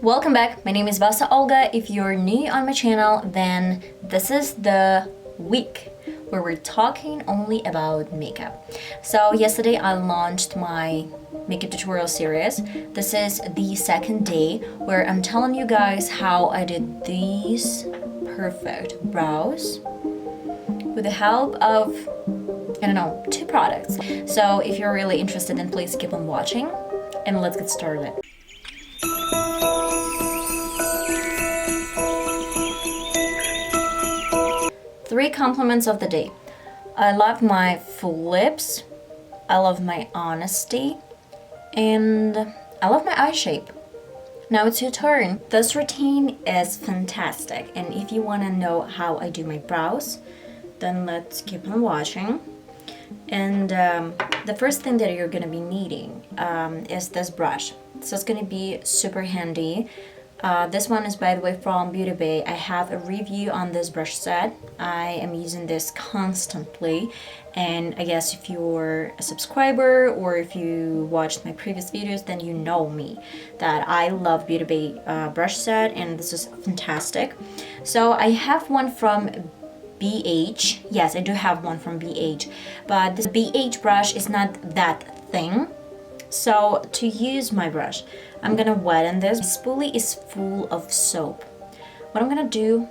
Welcome back, my name is VassaOlga. If you're new on my channel, then this is the week where we're talking only about makeup. So yesterday I launched my makeup tutorial series. This is the second day where I'm telling you guys how I did these perfect brows with the help of, I don't know, 2 products. So if you're really interested, then please keep on watching and let's get started. Three compliments of the day. I love my full lips, I love my honesty, and I love my eye shape. Now it's your turn. This routine is fantastic, and if you want to know how I do my brows, then let's keep on watching. And the first thing that you're going to be needing is this brush. So it's going to be super handy. This one is, by the way, from Beauty Bay. I have a review on this brush set. I am using this constantly, and I guess if you're a subscriber or if you watched my previous videos, then you know me that I love Beauty Bay brush set, and this is fantastic. So I have one from BH. Yes, I do have one from BH, but this BH brush is not that thin. So to use my brush, I'm gonna wet this. My spoolie is full of soap. What I'm gonna do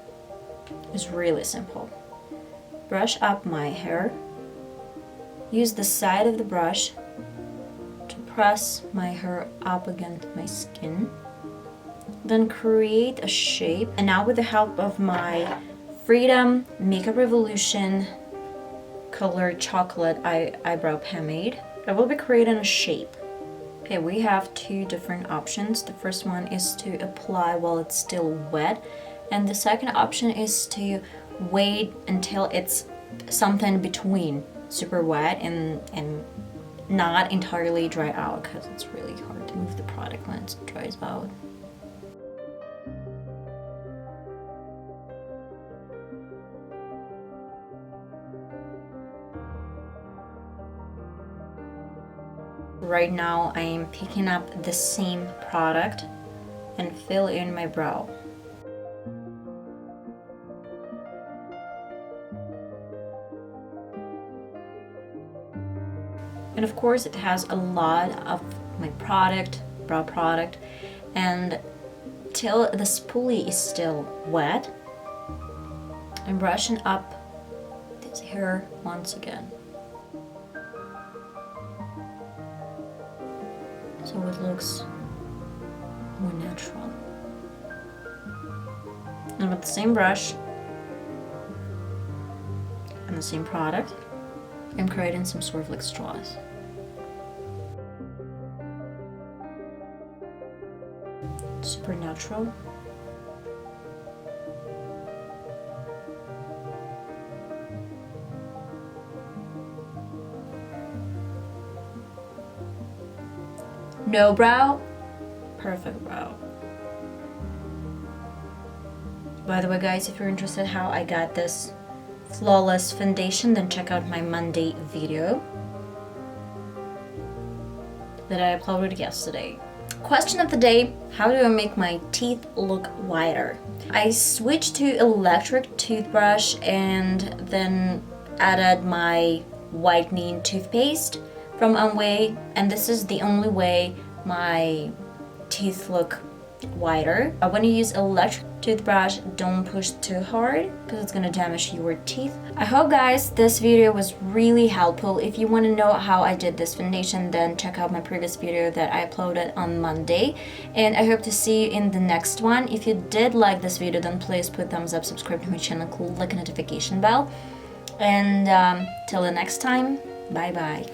is really simple. Brush up my hair. Use the side of the brush to press my hair up against my skin. Then create a shape. And now with the help of my Freedom Makeup Revolution colored chocolate eyebrow pomade, I will be creating a shape. Okay, we have 2 different options. The first one is to apply while it's still wet, and the second option is to wait until it's something between super wet and not entirely dry out, because it's really hard to move the product when it dries out. Right now I am picking up the same product and fill in my brow. And of course it has a lot of my brow product, and till the spoolie is still wet, I'm brushing up this hair once again. So it looks more natural. And with the same brush and the same product, I'm creating some sort of like straws. Super natural. No brow, perfect brow. By the way guys, if you're interested how I got this flawless foundation, then check out my Monday video that I uploaded yesterday. Question of the day: how do I make my teeth look whiter? I switched to electric toothbrush and then added my whitening toothpaste from Amway, and this is the only way my teeth look whiter. When you use electric toothbrush, don't push too hard because it's gonna damage your teeth. I hope guys this video was really helpful. If you want to know how I did this foundation, then check out my previous video that I uploaded on Monday, and I hope to see you in the next one. If you did like this video, then please put thumbs up, subscribe to my channel, click the notification bell, and till the next time, bye bye.